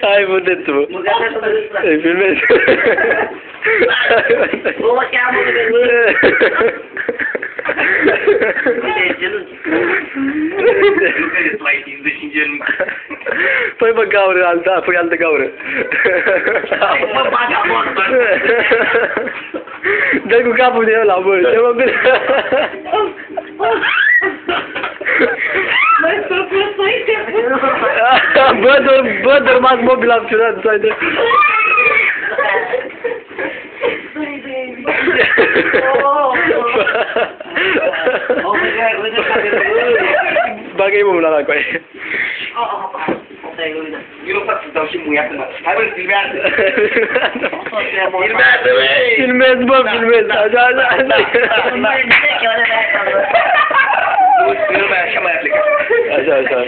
Hai, puteți-vă. Îi filmez. O cheamă de Păi mă gaură, alta, păi altă gaură. Mă baga mortă. Dă-i cu capul de ăla, bă, ce mă bine. Bă, dormați mobil acționat, să ai de... Bagă-i mă mâna la coaie. Eu nu fac să dau și muia acum. Hai bă, filmează! Filmează, băi! Filmez, bă, filmez, așa, așa. Nu mai așa mai aplicat. Așa, așa.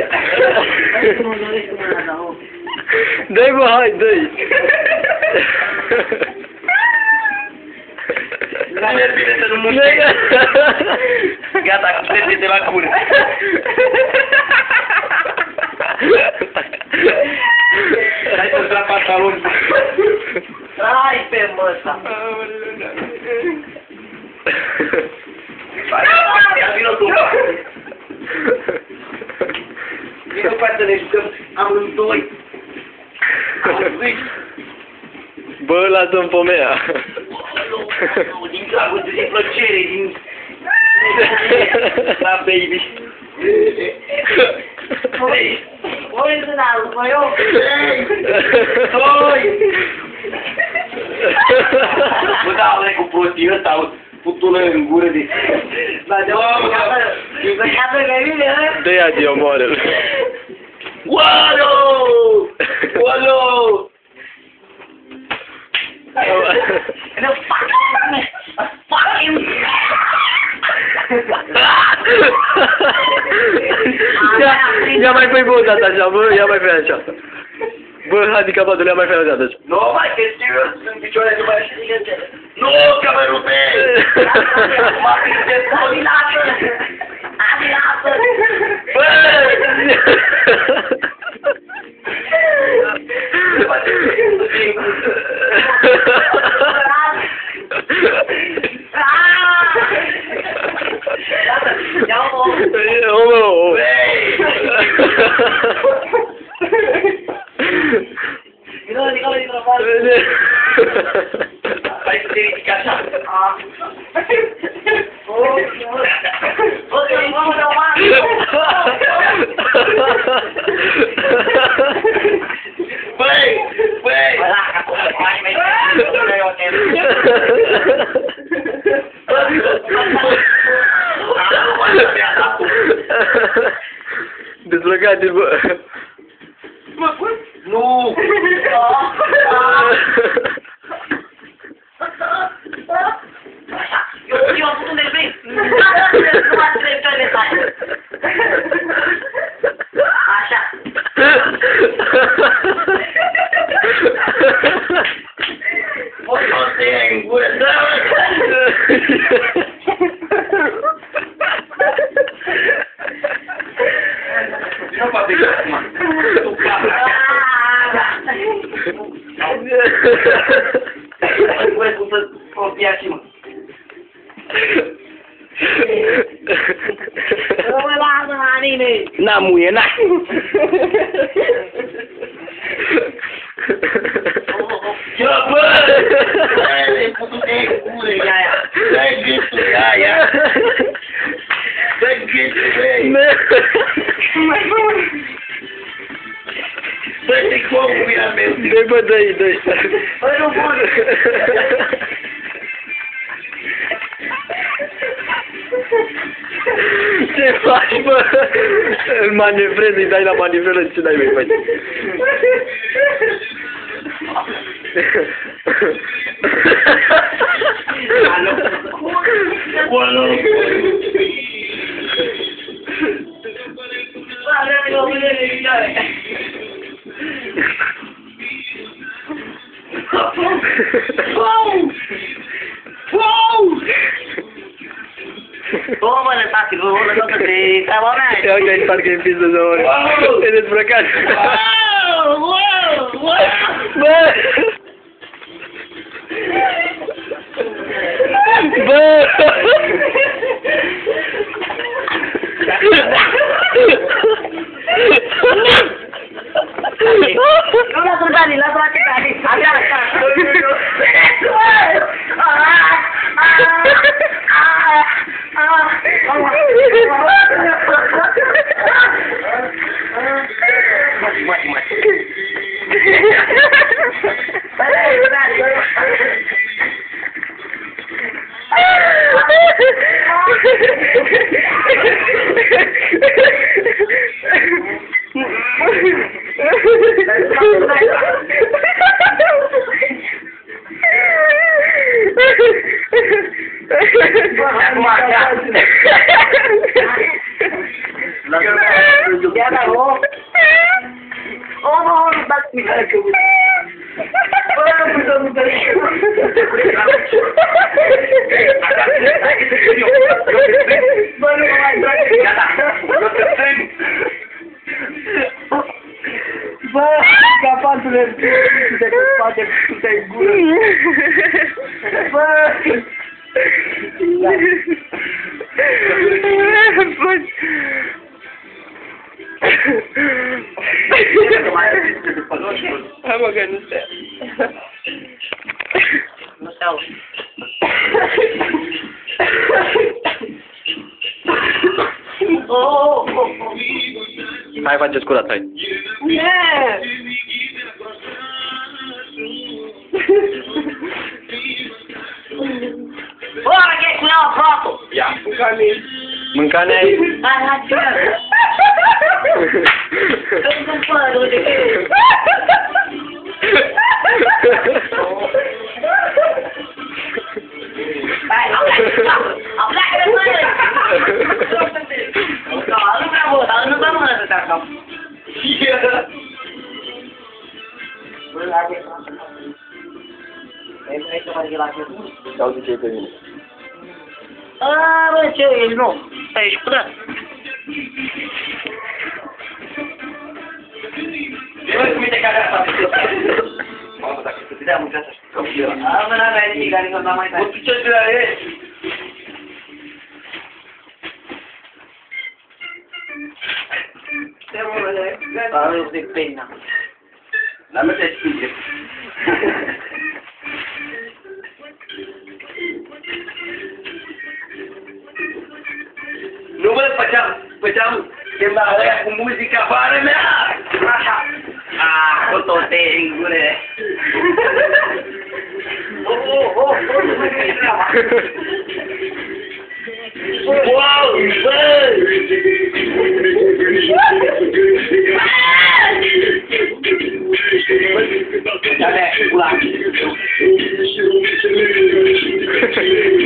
Dă-i, bă, hai, dă-i. E bine să nu muștești. Gata, plece de la cură. Hai să-ți la pantaloni. Hai pe măsa. Vino tu. Vino ca să ne jucăm amândoi. Bă, lasă-mi pomea. Din dragul, din plăcere, din... Da, baby. Oi, zânalul, mă iau. Oi! Bă, da, ăla cu prostii ăsta, putună în gură de... Da, de Dă-i adio, moară-l. Oalo! Oalo! No fucking Ia mai pui bă o dată așa, bă, ia mai fă așa. Bă, handicapatul, ia mai fă o dată așa. Nu, mai că serios, sunt picioare de mai știi. Nu, că mă rupe! M-a prins de polilață! Amilață! Bă! Hai să te ridici așa. Băi! Băi! Dezbrăcați-l, bă! Nu! Eu am făcut un delvin! Nu ați treptat de tare! Așa! Poți să te iei în gură! Nu poate că acum! Tu capra! Nu poate cum să fie și mă! Nu mă lasă la nimeni! N-a muie, n-a! Ce bă! Ai putut-te în gură, aia! Dă-i gâtul, aia! Dă-i gâtul, băi! Dă-i tricoul, mira meu! Dă-i, bă, dă-i, dă-i! Băi, nu pot! Ce faci, bă? Îl manevrezi, îi dai la manevră, ce dai, băi, faci? Alo! Alo! Wow! Wow! Bă, mă, lăsați-l, vă lăsați de treaba mea. Ia că-i parcă-i în piză de ori. E dezbrăcat. Bă! Bă! Nu lasă-l, Dani, lasă-l atât, Dani. Așa, așa. Bă, capatule, tu te spate, tu te gură. Bă! Hai mă, că nu stea. Nu steau. Hai, faceți curat, hai. Yeah! Bă, che cu ea aproape! Ia, mâncane. Mâncane ai? Hai, hai, ține! Când părul de ce? Hai, am plecat de mână! Nu vreau vă, dar nu vreau mână să te acam. Sau de ce e pe mine? A, bă, ce e, nu. Stai, ești până. Uite care asta. Mamă, dacă se vedea muncea asta, știu că era. A, mă, n-avea nimic, adică n-am mai tare. Bă, ce de la e? Ce mă, le? Am de pena. La mea te spinge. Nu vă făceam chemarea cu muzica afară mea! Așa. Ah, cu toate în gure! Nu mai vine treaba. Wow, bă!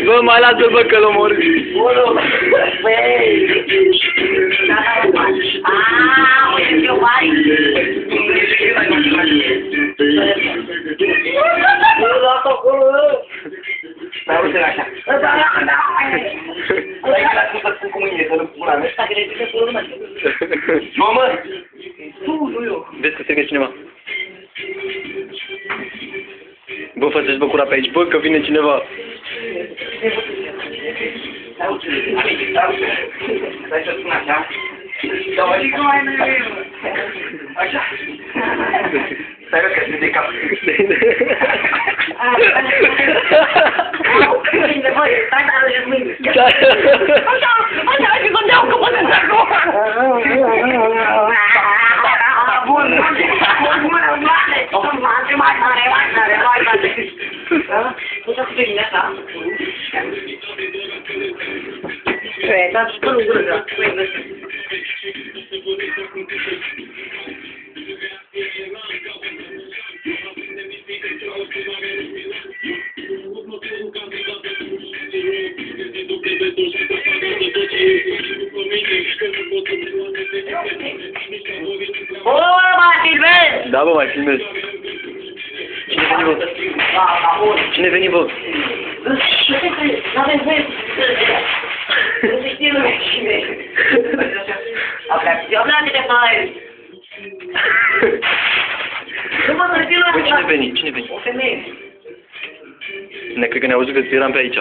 Bă, mai lasă-l, bă, că-l omori. Băi! Aaa, uite ce mari! Nu las acolo! Stai, uite așa. Stai că l-a spus cu mâine, să nu pun la mea. Asta că le zice cu urmă. Nu, mă! Tu, nu eu. Vezi că strigă cineva. Bă, faceți bă curat pe aici, bă, că vine cineva. Stai să spun așa. Așa. Stai că se de cap. Stai, dar își mâine. Da. Așa, și gândeau că mă sunt acum. Bun. Mai tare. Putea să fie asta. Dar și nu gură. Da, bă, mai filmez. Cine veni, bă? N-avem voie să știe lumea cine. Eu vreau să te faci. vină Băi, cine veni? Cine veni? O femeie. Ne cred că ne-a auzit că eram pe aici.